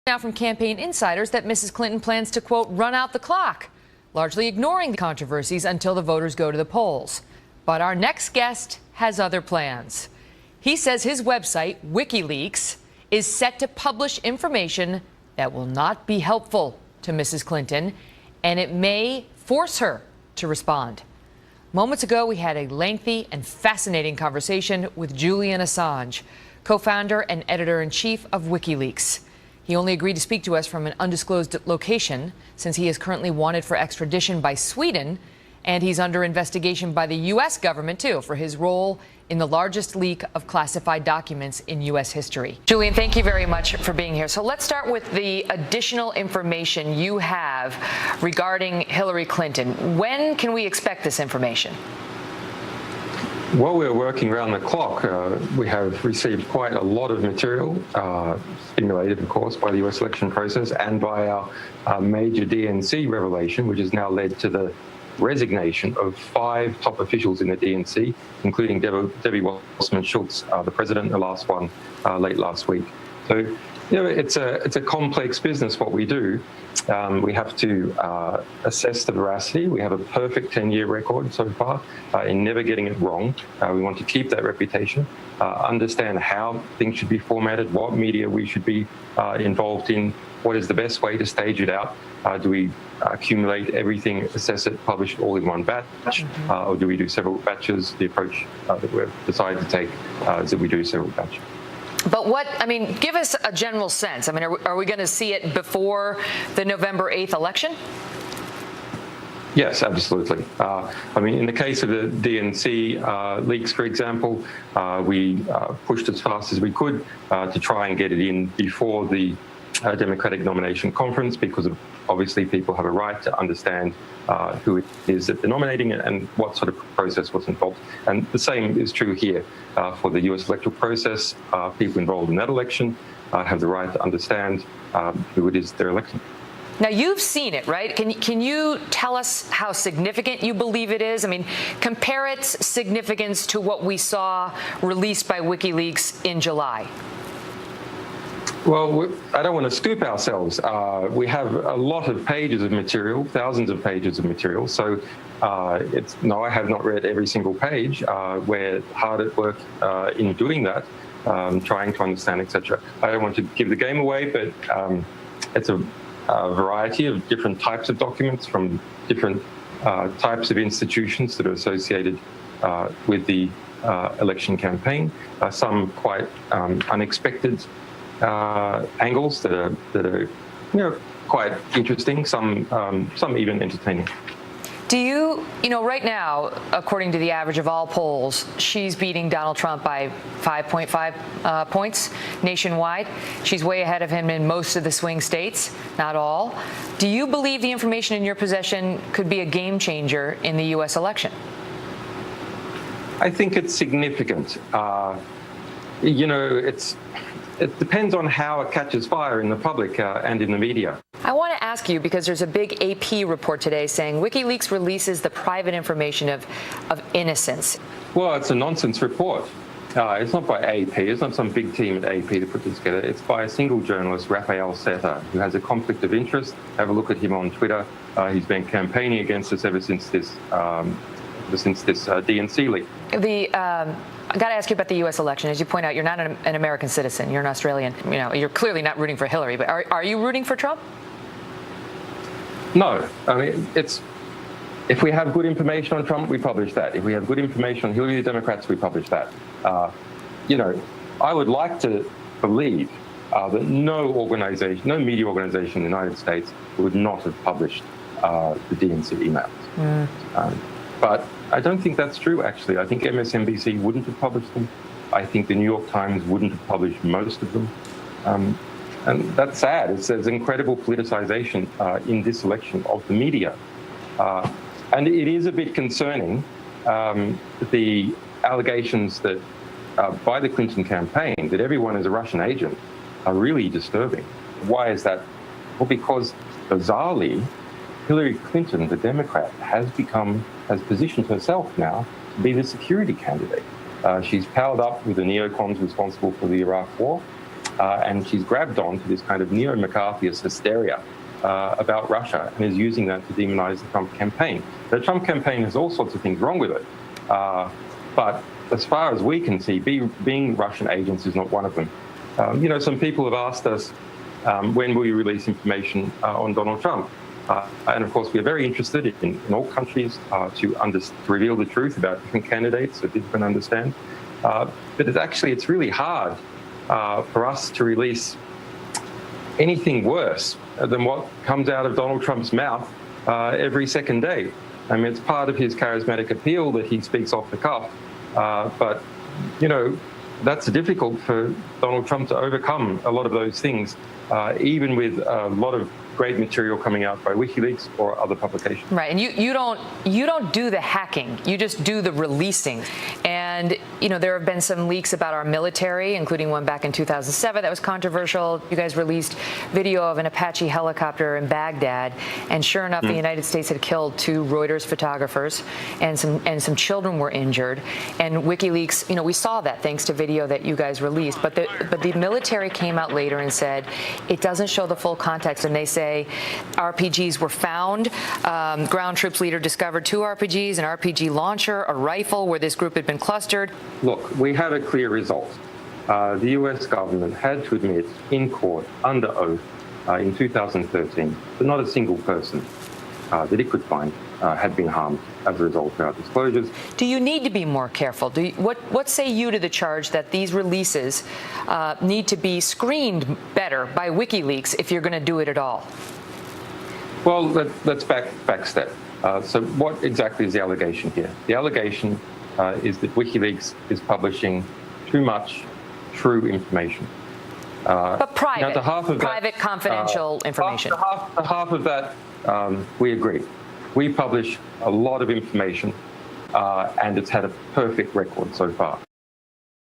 Now from campaign insiders that Mrs. Clinton plans to, quote, run out the clock, largely ignoring the controversies until the voters go to the polls. But our next guest has other plans. He says his website, WikiLeaks, is set to publish information that will not be helpful to Mrs. Clinton, and it may force her to respond. Moments ago, we had a lengthy and fascinating conversation with Julian Assange, co-founder and editor-in-chief of WikiLeaks. He only agreed to speak to us from an undisclosed location since he is currently wanted for extradition by Sweden, and he's under investigation by the U.S. government, too, for his role in the largest leak of classified documents in U.S. history. Julian, thank you very much for being here. So let's start with the additional information you have regarding Hillary Clinton. When can we expect this information? While we're working around the clock, we have received quite a lot of material, stimulated, of course, by the US election process and by our major DNC revelation, which has now led to the resignation of 5 top officials in the DNC, including Debbie Wasserman Schultz, the president, the last one late last week. So, you know, it's a complex business, what we do. We have to assess the veracity. We have a perfect 10-year record so far in never getting it wrong. We want to keep that reputation, understand how things should be formatted, what media we should be involved in, what is the best way to stage it out. Do we accumulate everything, assess it, publish it all in one batch, or do we do several batches? The approach that we've decided to take is that we do several batches. But give us a general sense. I mean, are we going to see it before the November 8th election? Yes, absolutely. In the case of the DNC leaks, for example, we pushed as fast as we could to try and get it in before the Democratic nomination conference, because obviously people have a right to understand who it is that they're nominating and what sort of process was involved. And the same is true here for the US electoral process. People involved in that election have the right to understand who it is they're electing. Now, you've seen it, right? Can you tell us how significant you believe it is? I mean, compare its significance to what we saw released by WikiLeaks in July. Well, I don't want to scoop ourselves. We have a lot of pages of material, thousands of pages of material. So no, I have not read every single page. We're hard at work in doing that, trying to understand, etc. I don't want to give the game away, but it's a variety of different types of documents from different types of institutions that are associated with the election campaign. Some quite unexpected angles that are quite interesting, some even entertaining. Do you right now, according to the average of all polls, she's beating Donald Trump by 5.5 points nationwide. She's way ahead of him in most of the swing states, not all. Do you believe the information in your possession could be a game changer in the U.S. election? I think it's significant. It depends on how it catches fire in the public and in the media. I want to ask you, because there's a big AP report today saying WikiLeaks releases the private information of innocence. Well, it's a nonsense report. It's not by AP. It's not some big team at AP that put this together. It's by a single journalist, Raphael Seta, who has a conflict of interest. Have a look at him on Twitter. He's been campaigning against us ever since this DNC leak. I got to ask you about the U.S. election. As you point out, you're not an American citizen. You're an Australian. You're clearly not rooting for Hillary. But are you rooting for Trump? No. I mean, if we have good information on Trump, we publish that. If we have good information on Hillary, the Democrats, we publish that. I would like to believe that no media organization in the United States would not have published the DNC emails. But I don't think that's true, actually. I think MSNBC wouldn't have published them. I think the New York Times wouldn't have published most of them. And that's sad. There's incredible politicization in this election of the media. And it is a bit concerning, the allegations that by the Clinton campaign that everyone is a Russian agent are really disturbing. Why is that? Well, because bizarrely, Hillary Clinton, the Democrat, has positioned herself now to be the security candidate. She's powered up with the neocons responsible for the Iraq War. and she's grabbed on to this kind of neo-McCarthyist hysteria about Russia and is using that to demonize the Trump campaign. The Trump campaign has all sorts of things wrong with it, but as far as we can see, being Russian agents is not one of them. Some people have asked us, when will you release information on Donald Trump? And of course, we're very interested in all countries to reveal the truth about different candidates so people can understand. But it's really hard for us to release anything worse than what comes out of Donald Trump's mouth every second day. I mean, it's part of his charismatic appeal that he speaks off the cuff. But that's difficult for Donald Trump to overcome a lot of those things, even with a lot of great material coming out by WikiLeaks or other publications. Right, and you don't do the hacking, you just do the releasing. And there have been some leaks about our military, including one back in 2007 that was controversial. You guys released video of an Apache helicopter in Baghdad, and sure enough, the United States had killed 2 Reuters photographers, and some children were injured. And WikiLeaks, we saw that thanks to video that you guys released. But the military came out later and said it doesn't show the full context, and they say RPGs were found. Ground troops leader discovered 2 RPGs, an RPG launcher, a rifle where this group had been clustered. Look, we had a clear result. The US government had to admit in court, under oath, in 2013, that not a single person that it could find had been harmed as a result of our disclosures. Do you need to be more careful? What say you to the charge that these releases need to be screened better by WikiLeaks if you're going to do it at all? Well, let's backstep. So what exactly is the allegation here? The allegation is that WikiLeaks is publishing too much true information. But private, private, confidential information. Half of that, we agree. We publish a lot of information, and it's had a perfect record so far.